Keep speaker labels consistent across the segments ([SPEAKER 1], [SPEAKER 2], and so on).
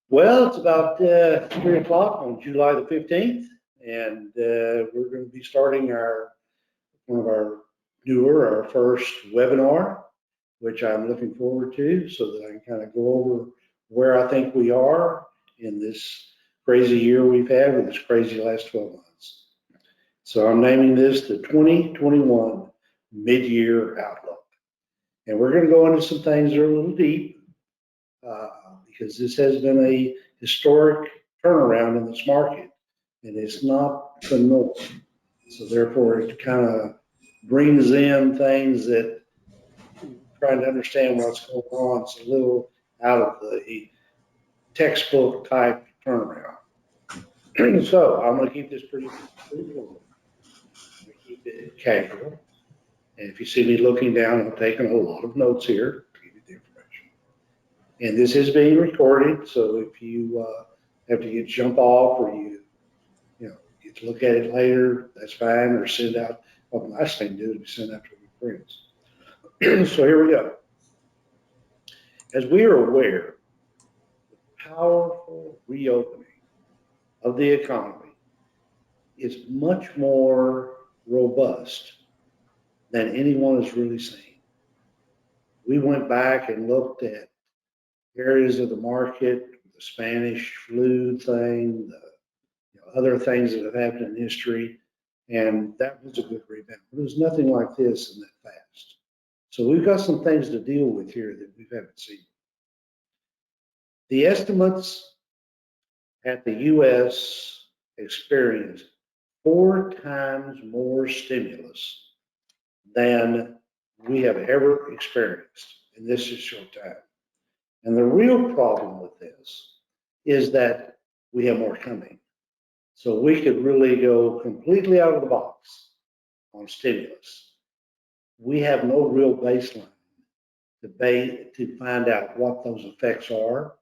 [SPEAKER 1] Well, it's about 3 o'clock on July the 15th, and we're going to be starting one of our our first webinar, which I'm looking forward to so that I can kind of go over where I think we are in this crazy year we've had with this crazy last 12 months. So I'm naming this the 2021 Mid-Year Outlook. And we're going to go into some things that are a little deep uh, because this has been a historic turnaround in this market, and it's not the norm. So therefore, it kind of brings in things that trying to understand what's going on. It's a little out of the textbook type turnaround. So I'm going to keep this pretty formal. I'm going to keep it casual. And if you see me looking down, I'm taking a lot of notes here to give you the information. And this is being recorded, so if you have to jump off or get to look at it later, that's fine, or send out. Well, the nice thing to do is send out to your friends. So here we go. As we are aware, the powerful reopening of the economy is much more robust than anyone has really seen. We went back and looked at areas of the market, the Spanish flu thing, the other things that have happened in history, and that was a good rebound. But it was nothing like this and that fast. So we've got some things to deal with here that we haven't seen. The estimates at the U.S. experienced 4 times more stimulus than we have ever experienced in this short time. And the real problem with this is that we have more coming. So we could really go completely out of the box on stimulus. We have no real baseline to find out what those effects are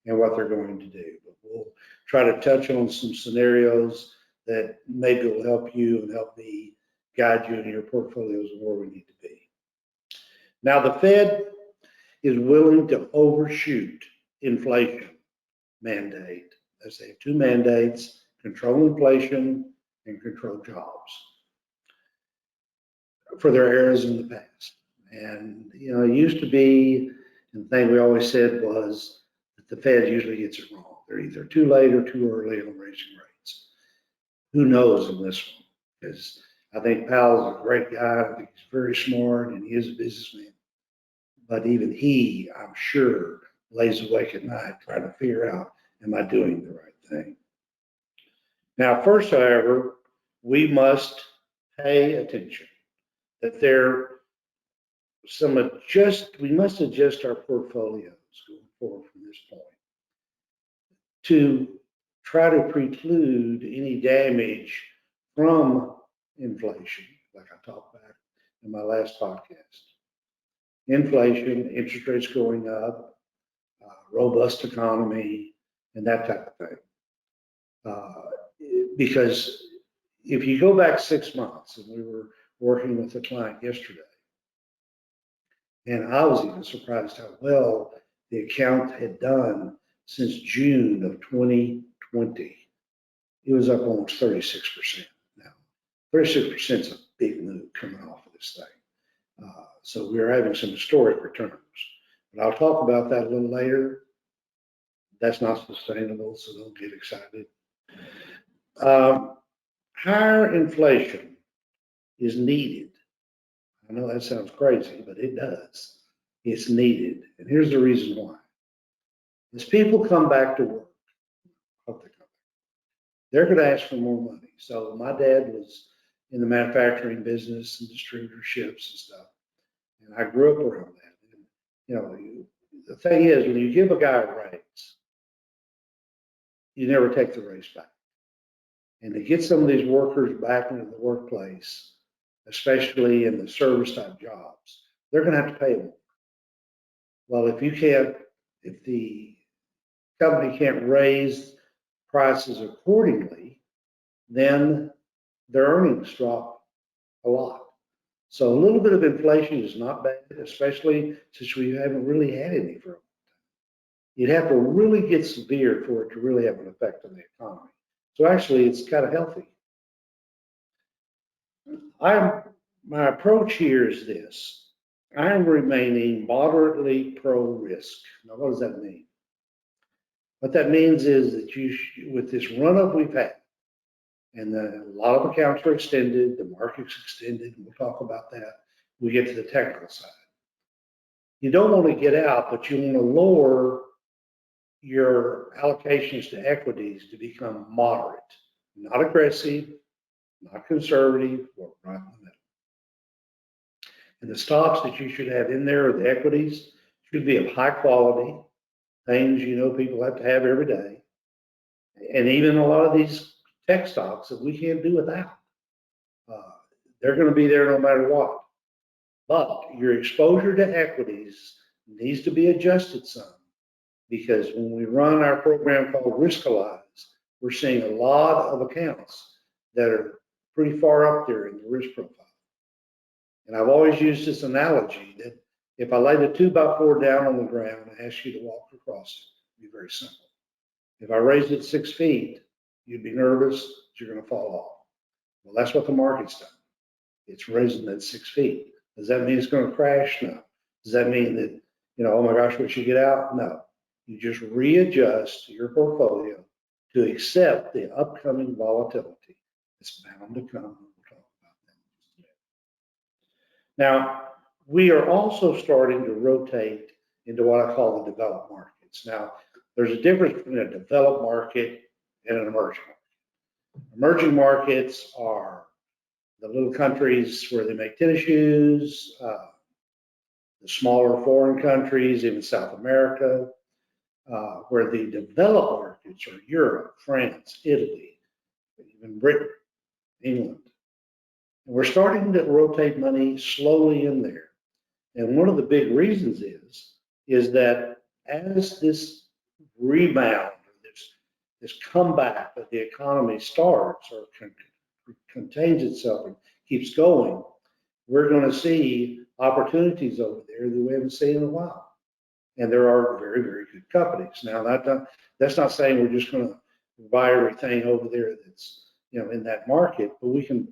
[SPEAKER 1] and what they're going to do. But we'll try to touch on some scenarios that maybe will help you and help me guide you in your portfolios and where we need to be. Now, the Fed is willing to overshoot inflation mandate, as they have 2 mandates: control inflation and control jobs for their errors in the past. And, it used to be, and the thing we always said was that the Fed usually gets it wrong. They're either too late or too early on raising rates. Who knows in this one? Because I think Powell's a great guy. I think he's very smart and he is a businessman. But even he, I'm sure, lays awake at night trying to figure out, am I doing the right thing? Now, first, however, we must pay attention that we must adjust our portfolios going forward from this point to try to preclude any damage from inflation, like I talked about in my last podcast. Inflation, interest rates going up, robust economy, and that type of thing. Because if you go back 6 months, and we were working with a client yesterday, and I was even surprised how well the account had done since June of 2020. It was up almost 36%. Now, 36% is a big move coming off of this thing. So we're having some historic returns. But I'll talk about that a little later. That's not sustainable, so don't get excited. Higher inflation is needed. I know that sounds crazy, but it does. It's needed. And here's the reason why. As people come back to work, hope they come back, they're going to ask for more money. So my dad was in the manufacturing business and distributorships and stuff. And I grew up around that. And, the thing is, when you give a guy a raise, you never take the raise back. And to get some of these workers back into the workplace, especially in the service type jobs, they're going to have to pay more. Well, if the company can't raise prices accordingly, then their earnings drop a lot. So a little bit of inflation is not bad, especially since we haven't really had any for a long time. You'd have to really get severe for it to really have an effect on the economy. So actually, it's kind of healthy. My approach here is this. I'm remaining moderately pro-risk. Now, what does that mean? What that means is that with this run-up we've had, and a lot of accounts are extended, the market's extended, and we'll talk about that. We get to the technical side. You don't want to get out, but you want to lower your allocations to equities to become moderate, not aggressive, not conservative, or right in the middle. And the stocks that you should have in there, or the equities, should be of high quality, things people have to have every day. And even a lot of these tech stocks that we can't do without. They're going to be there no matter what. But your exposure to equities needs to be adjusted some, because when we run our program called Riskalyze, we're seeing a lot of accounts that are pretty far up there in the risk profile. And I've always used this analogy that if I laid a 2x4 down on the ground and asked you to walk across it, it'd be very simple. If I raised it 6 feet, you'd be nervous that you're going to fall off. Well, that's what the market's done. It's raising that 6 feet. Does that mean it's going to crash? No. Does that mean that, oh my gosh, we should get out? No. You just readjust your portfolio to accept the upcoming volatility. It's bound to come. We'll talk about that in just a minute. Now, we are also starting to rotate into what I call the developed markets. Now, there's a difference between a developed market and an emerging market. Emerging markets are the little countries where they make tennis shoes, the smaller foreign countries, even South America, where the developed markets are Europe, France, Italy, even Britain, England. And we're starting to rotate money slowly in there. And one of the big reasons is that as this rebound, this comeback that the economy starts or contains itself and keeps going, we're going to see opportunities over there that we haven't seen in a while. And there are very, very good companies. Now, that's not saying we're just going to buy everything over there that's in that market, but we can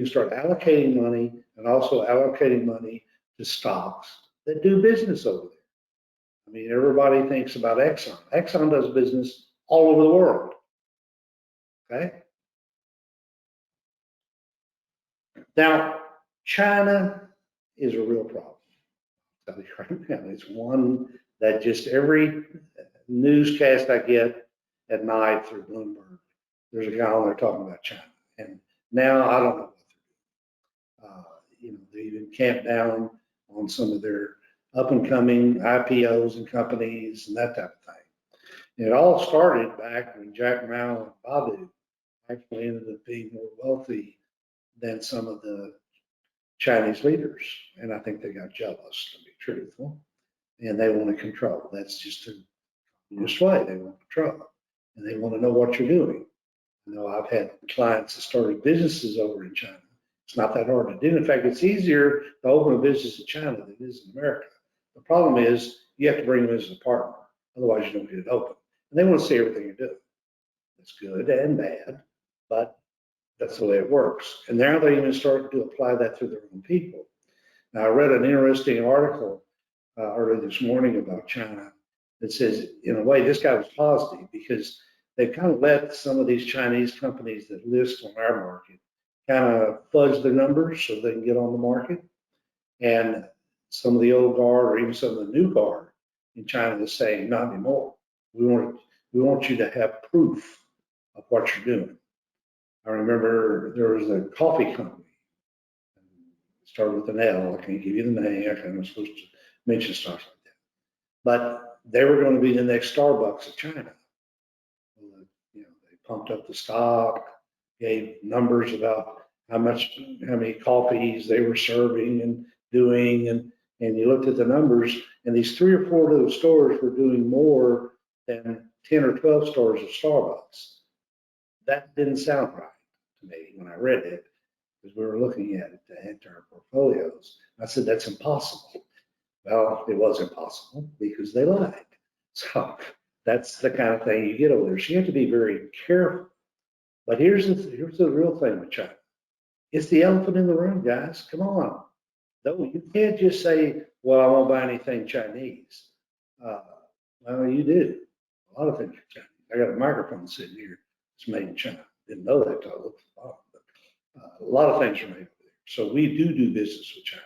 [SPEAKER 1] start allocating money, and also allocating money to stocks that do business over there. I mean, everybody thinks about Exxon. Exxon does business all over the world. Okay. Now, China is a real problem. I'll tell you right now, it's one that just every newscast I get at night through Bloomberg, there's a guy on there talking about China. And now I don't know what they're doing. They even camped down on some of their up and coming IPOs and companies and that type of thing. And it all started back when Jack Ma and Baidu actually ended up being more wealthy than some of the Chinese leaders. And I think they got jealous, to be truthful. And they want to control. That's just a communist way. They want control. And they want to know what you're doing. I've had clients that started businesses over in China. It's not that hard to do. In fact, it's easier to open a business in China than it is in America. The problem is you have to bring them as a partner. Otherwise, you don't get it open. And they want to see everything you do. It's good and bad, but that's the way it works. And now they're even starting to apply that to their own people. Now, I read an interesting article earlier this morning about China that says, in a way, this guy was positive because they've kind of let some of these Chinese companies that list on our market kind of fudge their numbers so they can get on the market. And some of the old guard or even some of the new guard in China is saying, not anymore. We want you to have proof of what you're doing. I remember there was a coffee company. It started with an L. I can't give you the name. I'm not supposed to mention stuff like that. But they were going to be the next Starbucks of China. They pumped up the stock, gave numbers about how many coffees they were serving and doing, and you looked at the numbers, and these 3 or 4 of those stores were doing more than 10 or 12 stores of Starbucks. That didn't sound right to me when I read it, because we were looking at it to enter our portfolios. I said, that's impossible. Well, it was impossible because they lied. So That's the kind of thing you get over there. So you have to be very careful. But here's the real thing with China. It's the elephant in the room, guys. Come on. No, you can't just say, well, I won't buy anything Chinese. Well, you do. A lot of things are Chinese. I got a microphone sitting here. It's made in China. Didn't know that till I looked at the bottom. But a lot of things are made over there. So we do business with China.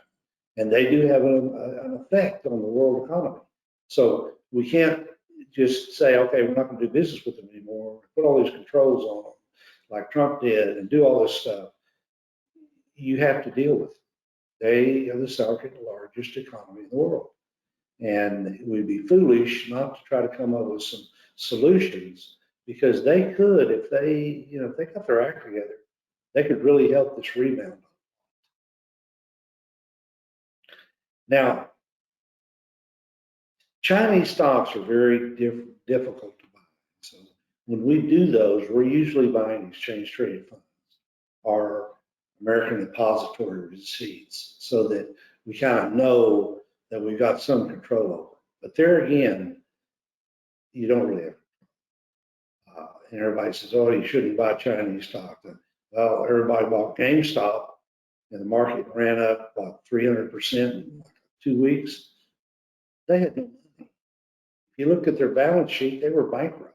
[SPEAKER 1] And they do have an effect on the world economy. So we can't just say, okay, we're not going to do business with them anymore. Put all these controls on them, like Trump did, and do all this stuff. You have to deal with it. They are the second largest economy in the world. And we'd be foolish not to try to come up with some solutions, because they could, if they got their act together, they could really help this rebound. Now, Chinese stocks are very difficult to buy. So when we do those, we're usually buying exchange traded funds or American depository receipts, so that we kind of know that we've got some control over. But there again, you don't really have. And everybody says, oh, you shouldn't buy Chinese stock. Well, everybody bought GameStop and the market ran up about 300% in like 2 weeks. They had no money. If you look at their balance sheet, they were bankrupt.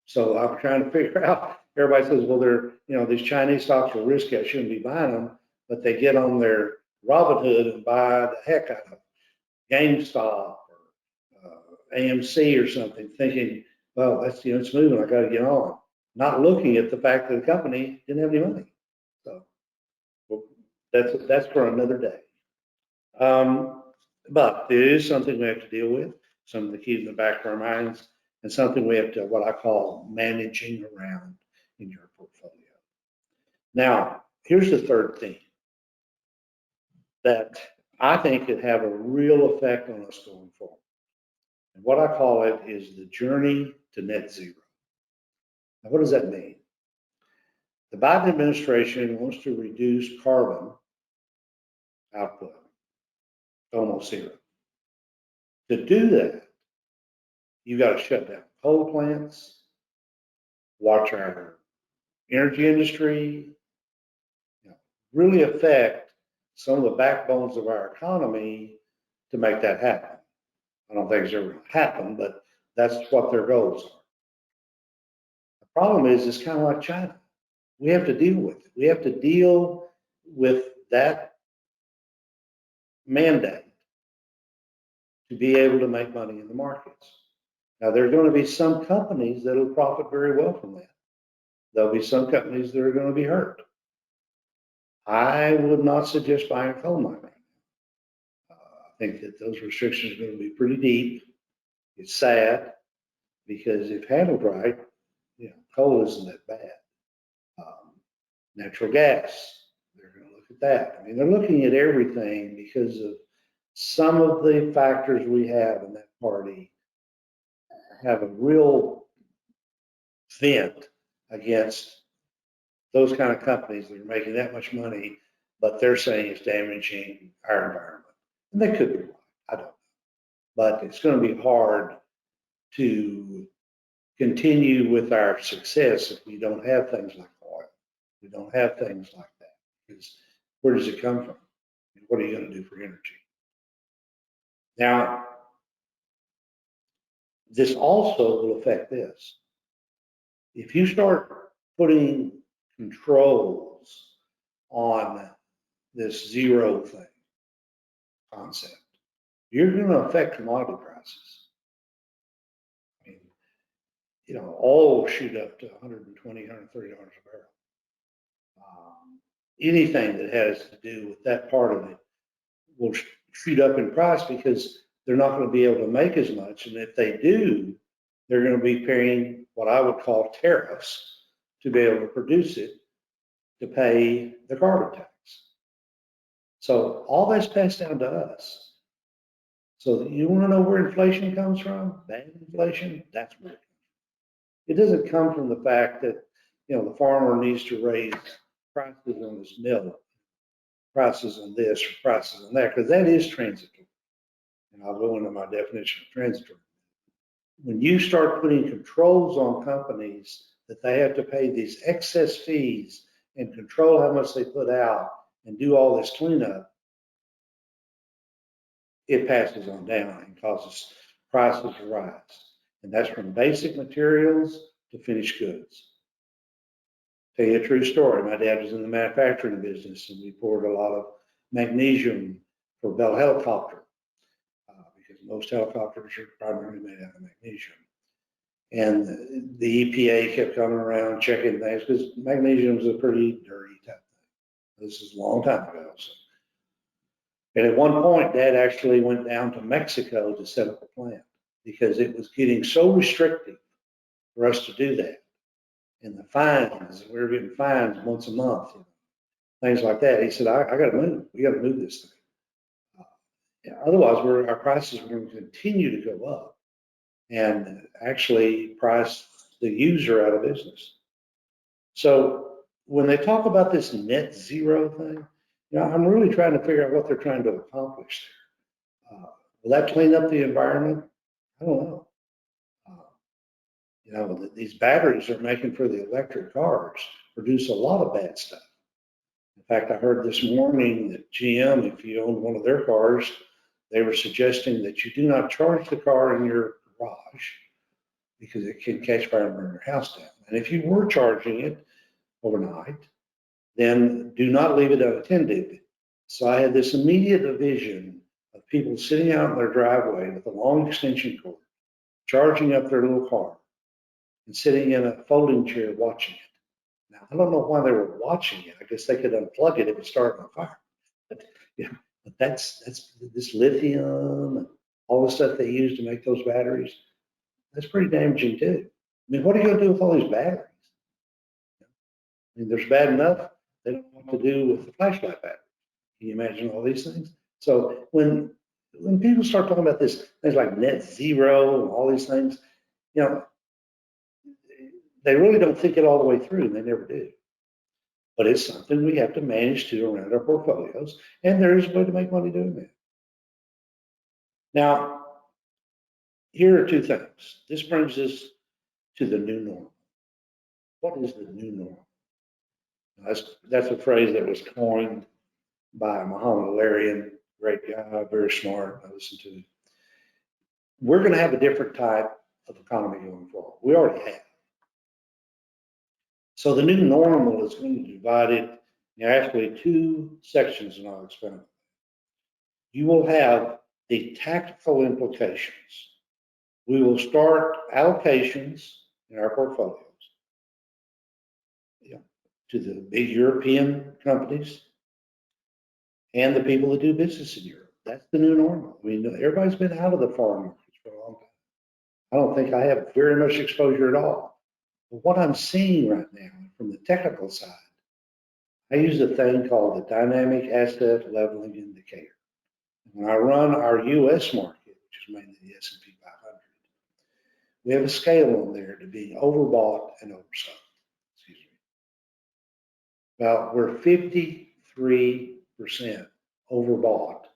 [SPEAKER 1] So I'm trying to figure out, everybody says, well, these Chinese stocks are risky, I shouldn't be buying them, but they get on their Robinhood and buy the heck out of GameStop or AMC or something, thinking, well, that's, it's moving, I got to get on. Not looking at the fact that the company didn't have any money. So well, that's for another day. But it is something we have to deal with, something to keep in the back of our minds, and something we have to, what I call, managing around in your portfolio. Now, here's the third thing that I think could have a real effect on us going forward. And what I call it is the journey to net zero. Now, what does that mean? The Biden administration wants to reduce carbon output to almost zero. To do that, you got to shut down coal plants, watch our energy industry, really affect some of the backbones of our economy to make that happen. I don't think it's ever going to happen, but that's what their goals are. The problem is, it's kind of like China. We have to deal with it. We have to deal with that mandate to be able to make money in the markets. Now, there are going to be some companies that will profit very well from that. There'll be some companies that are going to be hurt. I would not suggest buying a coal mine right now. I think that those restrictions are going to be pretty deep. It's sad, because if handled right, coal isn't that bad. Natural gas, they're going to look at that. I mean, they're looking at everything because of some of the factors we have in that party have a real vent against those kind of companies that are making that much money, but they're saying it's damaging our environment. And they could be right, I don't know. But it's going to be hard to continue with our success if we don't have things like oil. We don't have things like that. Because where does it come from? What are you going to do for energy? Now, this also will affect this. If you start putting controls on this zero thing concept, you're going to affect commodity prices. I mean, oil will shoot up to $120, $130 a barrel. Anything that has to do with that part of it will shoot up in price, because they're not going to be able to make as much. And if they do, they're going to be paying what I would call tariffs to be able to produce it, to pay the carbon tax. So all that's passed down to us. So you want to know where inflation comes from? Bad inflation, that's where it comes from. It doesn't come from the fact that, the farmer needs to raise prices on his milk, prices on this, or prices on that, because that is transitory. And I'll go into my definition of transitory. when you start putting controls on companies that they have to pay these excess fees and control how much they put out and do all this cleanup, it passes on down and causes prices to rise. And that's from basic materials to finished goods. Tell you a true story. My dad was in the manufacturing business, and we poured a lot of magnesium for Bell Helicopter because most helicopters are primarily made out of magnesium. And the EPA kept coming around checking things because magnesium is a pretty dirty type thing. This is a long time ago. So. And at one point, Dad actually went down to Mexico to set up a plant because it was getting so restrictive for us to do that. And the fines, we were getting fines once a month, things like that. He said, I got to move. We got to move this thing. Otherwise, our prices are going to continue to go up and actually price the user out of business. So when they talk about this net zero thing, I'm really trying to figure out what they're trying to accomplish there. Will that clean up the environment? I don't know. These batteries they're making for the electric cars produce a lot of bad stuff. In fact, I heard this morning that GM, if you owned one of their cars, they were suggesting that you do not charge the car in your garage because it can catch fire and burn your house down. And if you were charging it overnight, then do not leave it unattended. So I had this immediate vision of people sitting out in their driveway with a long extension cord, charging up their little car and sitting in a folding chair watching it. Now, I don't know why they were watching it. I guess they could unplug it if it started on fire. But that's this lithium and all the stuff they use to make those batteries. That's pretty damaging too. I mean, what are you going to do with all these batteries? I mean, there's bad enough. They don't know what to do with the flashlight battery. Can you imagine all these things? So when people start talking about this, things like net zero and all these things, they really don't think it all the way through, and they never do. But it's something we have to manage to around our portfolios, and there is a way to make money doing that. Now, here are two things. This brings us to the new normal. What is the new normal? That's a phrase that was coined by Muhammad Alarian, great guy, very smart. I listened to him. We're going to have a different type of economy going forward. We already have. So the new normal is going to divide it actually two sections, and I'll explain it. You will have the tactical implications. We will start allocations in our portfolios to the big European companies and the people that do business in Europe. That's the new normal. I mean, everybody's been out of the foreign markets for a long time. I don't think I have very much exposure at all. But what I'm seeing right now from the technical side, I use a thing called the dynamic asset leveling indicator. When I run our U.S. market, which is mainly the S&P 500, we have a scale on there to be overbought and oversold. Excuse me. Well, we're 53% overbought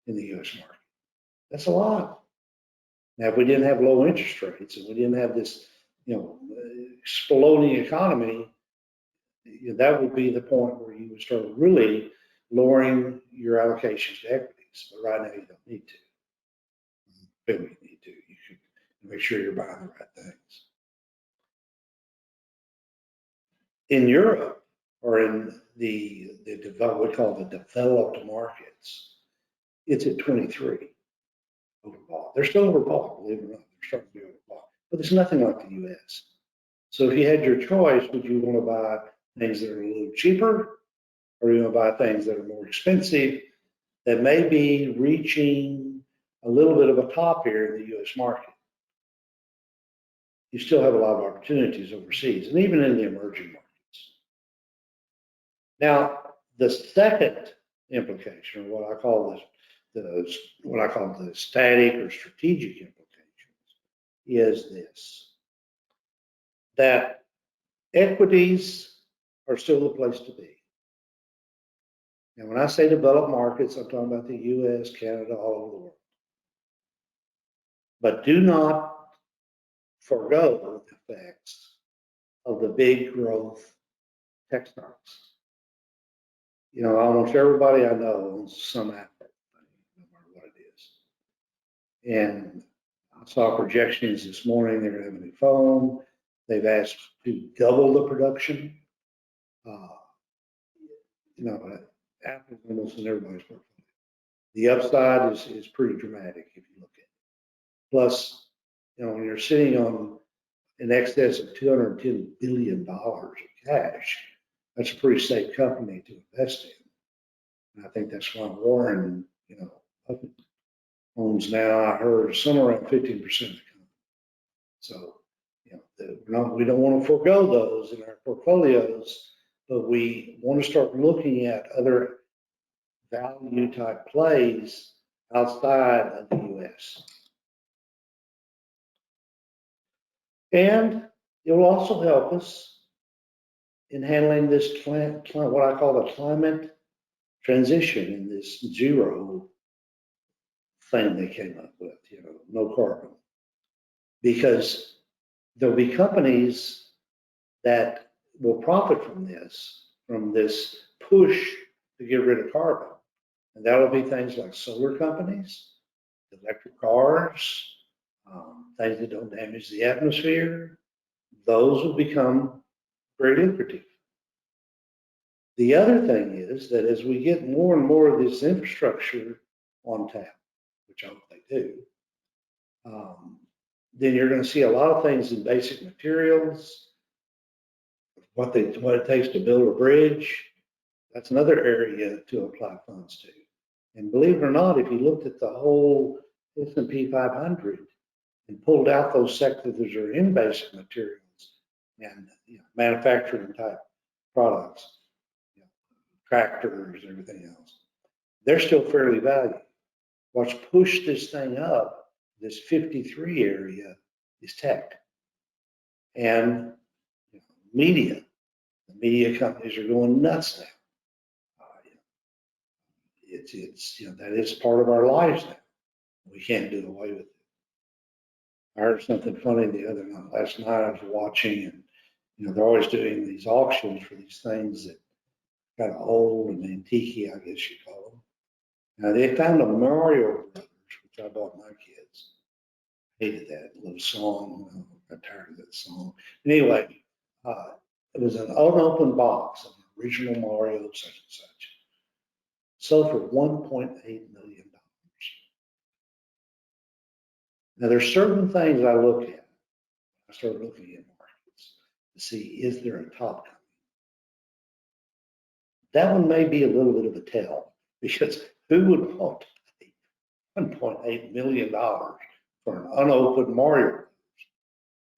[SPEAKER 1] in the U.S. market. That's a lot. Now, if we didn't have low interest rates and we didn't have this, exploding economy, that would be the point where you would start really lowering your allocations to equities. But right now, you don't need to. You really need to. You should make sure you're buying the right things. In Europe, or in the what we call the developed markets, it's at 23 overbought. They're still overbought, believe it or not. They're starting to be overbought, but it's nothing like the U.S. So if you had your choice, would you want to buy things that are a little cheaper, or you want to buy things that are more expensive that may be reaching a little bit of a top here in the U.S. market? You still have a lot of opportunities overseas and even in the emerging markets. Now, the second implication, or what I call the static or strategic implications, is this: that equities are still the place to be. And when I say developed markets, I'm talking about the U.S., Canada, all over the world. But do not forego the effects of the big growth tech stocks. You know, almost everybody I know owns some Apple thing, no matter what it is. And I saw projections this morning, they're gonna have a new phone. They've asked to double the production. Uh, You know, Apple's almost in everybody's portfolio. The upside is pretty dramatic if you look at it. Plus, you know, when you're sitting on in excess of $210 billion of cash, that's a pretty safe company to invest in. And I think that's why Warren, you know, owns now, I heard, somewhere around 15% of the company. So, you know, we don't want to forego those in our portfolios, but we want to start looking at other value type plays outside of the US. And it will also help us in handling this what I call the climate transition in this zero thing they came up with, you know, no carbon. Because there'll be companies that will profit from this push to get rid of carbon. And that'll be things like solar companies, electric cars, things that don't damage the atmosphere. Those will become very lucrative. The other thing is that as we get more and more of this infrastructure on tap, which I hope they do, then you're going to see a lot of things in basic materials, what it takes to build a bridge. That's another area to apply funds to. And believe it or not, if you looked at the whole S&P 500 and pulled out those sectors that are in basic materials and, you know, manufacturing type products, you know, tractors, everything else, they're still fairly valued. What's pushed this thing up, this 53 area, is tech and, you know, media. The media companies are going nuts now. It's you know, that is part of our lives now. We can't do away with it. I heard something funny the other night. Last night I was watching, and you know, they're always doing these auctions for these things that kind of old and antique, I guess you call them. Now they found a Mario Brothers, which I bought my kids. Hated that little song. You know, got tired of that song. Anyway, it was an unopened box of an original Mario such and such. Sold for $1.8 million. Now there's certain things I look at. I start looking at markets to see, is there a top company? That one may be a little bit of a tell, because who would want to pay $1.8 million for an unopened Mario?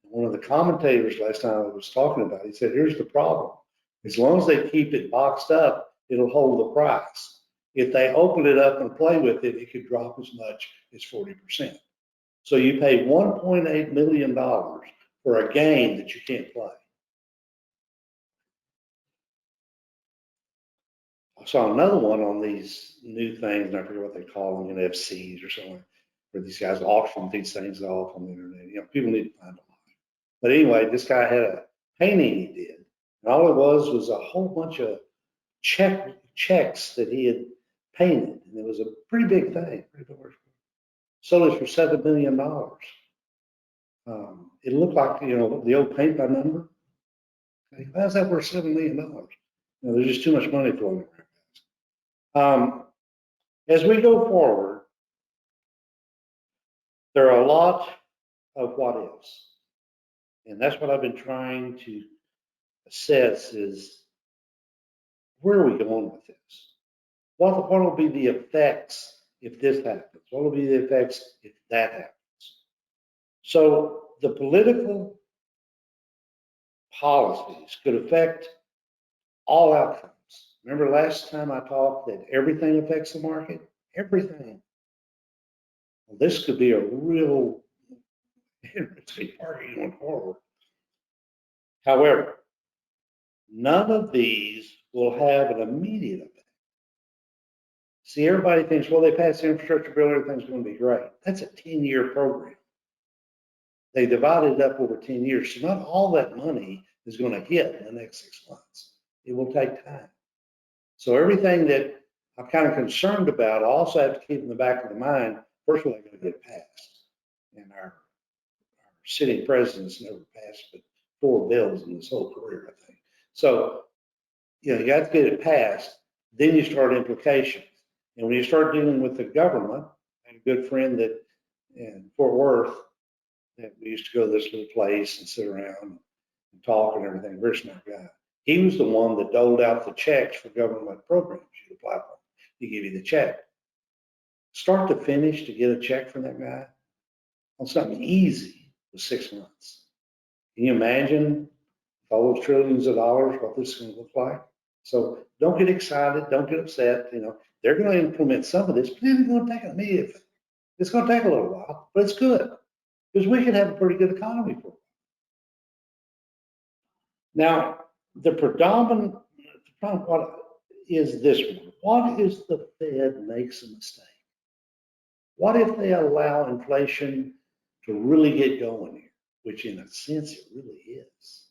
[SPEAKER 1] One of the commentators last time I was talking about, he said, here's the problem. As long as they keep it boxed up, it'll hold the price. If they open it up and play with it, it could drop as much as 40%. So you pay $1.8 million for a game that you can't play. I saw another one on these new things, and I forget what they call them, NFCs or something, where these guys auction these things off on the internet. You know, people need to find them. But anyway, this guy had a painting he did, and all it was a whole bunch of checks that he had painted, and it was a pretty big thing. Sold it for $7 million. It looked like, you know, the old paint by number. Okay, how's that worth $7 million? You know, there's just too much money flowing around. As we go forward, there are a lot of what ifs, and that's what I've been trying to assess: is where are we going with this? What will be the effects if this happens? What will be the effects if that happens? So the political policies could affect all outcomes. Remember last time I talked that everything affects the market? Everything. Well, this could be a real interesting market going forward. However, none of these will have an immediate effect. See, everybody thinks, well, they passed the infrastructure bill, everything's going to be great. That's a 10-year program. they divided it up over 10 years. So not all that money is going to hit in the next 6 months. It will take time. So everything that I'm kind of concerned about, I also have to keep in the back of the mind, first of all, I got to get it passed. And our sitting president's never passed but 4 bills in his whole career, I think. So, you got to get it passed, then you start implications. And when you start dealing with the government, I had a good friend that in Fort Worth, that we used to go to this little place and sit around and talk and everything, very smart guy. He was the one that doled out the checks for government programs you apply for. He give you the check. Start to finish to get a check from that guy on something easy was 6 months. Can you imagine all those trillions of dollars, what this is going to look like? So don't get excited, don't get upset. They're going to implement some of this, but it's going to take immediately. It's going to take a little while, but it's good because we can have a pretty good economy for it. Now, the predominant, what is this one? What if the Fed makes a mistake? What if they allow inflation to really get going here, which in a sense it really is?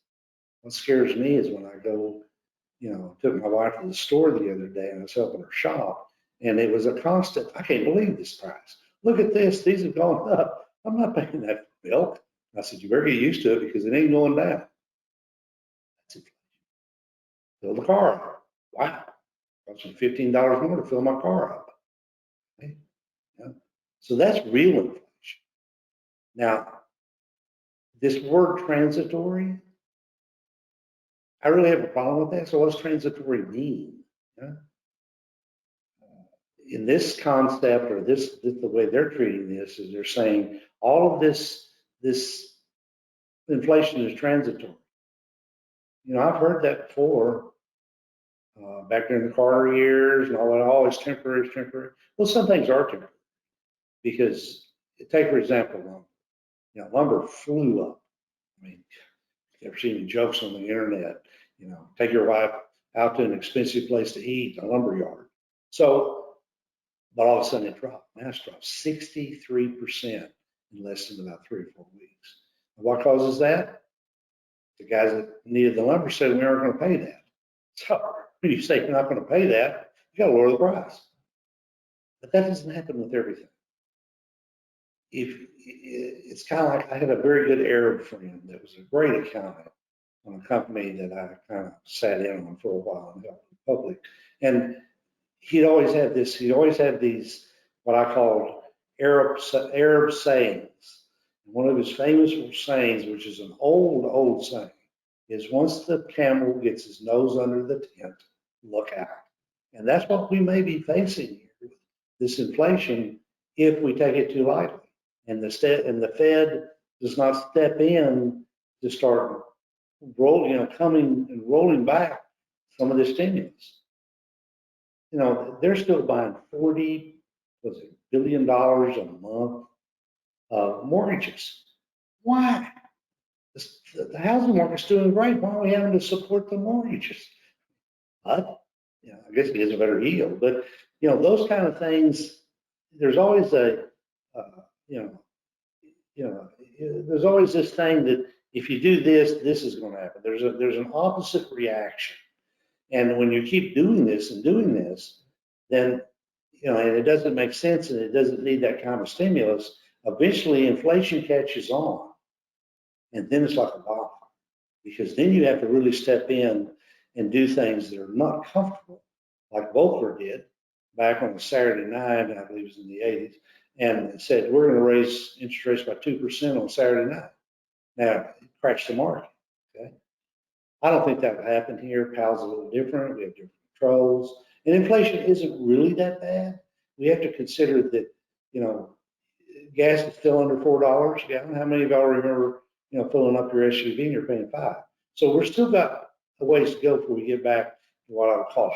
[SPEAKER 1] What scares me is when I go, I took my wife to the store the other day and I was helping her shop, and it was a constant, I can't believe this price. Look at this, these have gone up. I'm not paying that for milk. I said, you better get used to it because it ain't going down. That's inflation. Fill the car up. Wow. Cost me $15 more to fill my car up. Okay. Yeah. So that's real inflation. Now, this word transitory, I really have a problem with that. So what's transitory mean? Yeah. In this concept, or this the way they're treating this is they're saying all of this inflation is transitory. I've heard that before, back during the Carter years and all that. Always temporary, temporary. Well, some things are temporary because take for example, lumber flew up. I mean, you ever seen any jokes on the internet? Take your wife out to an expensive place to eat, a lumber yard. So. But all of a sudden it dropped. Now it's dropped 63% in less than about 3 or 4 weeks. And what causes that? The guys that needed the lumber said we aren't going to pay that. So when you say you're not going to pay that, you got to lower the price. But that doesn't happen with everything. It's kind of like I had a very good Arab friend that was a great accountant on a company that I kind of sat in on for a while and helped the public. And he'd always had these, what I call Arab sayings. One of his famous sayings, which is an old saying, is once the camel gets his nose under the tent, look out. And that's what we may be facing here, this inflation, if we take it too lightly. And the Fed does not step in to start rolling back some of the stimulus. They're still buying $40 billion a month of mortgages. Why? The housing market's doing great. Why are we having to support the mortgages? But, I guess it gives a better yield. But, those kind of things, there's always there's always this thing that if you do this, this is going to happen. There's an opposite reaction. And when you keep doing this, then, and it doesn't make sense and it doesn't need that kind of stimulus, eventually inflation catches on. And then it's like a bomb, because then you have to really step in and do things that are not comfortable, like Volcker did back on a Saturday night, I believe it was in the 80s, and said, we're going to raise interest rates by 2% on Saturday night. Now, it crashed the market, okay? I don't think that would happen here. Powell's a little different. We have different controls. And inflation isn't really that bad. We have to consider that, gas is still under $4 a gallon. How many of y'all remember, filling up your SUV and you're paying $5? So we're still got a ways to go before we get back to what I would call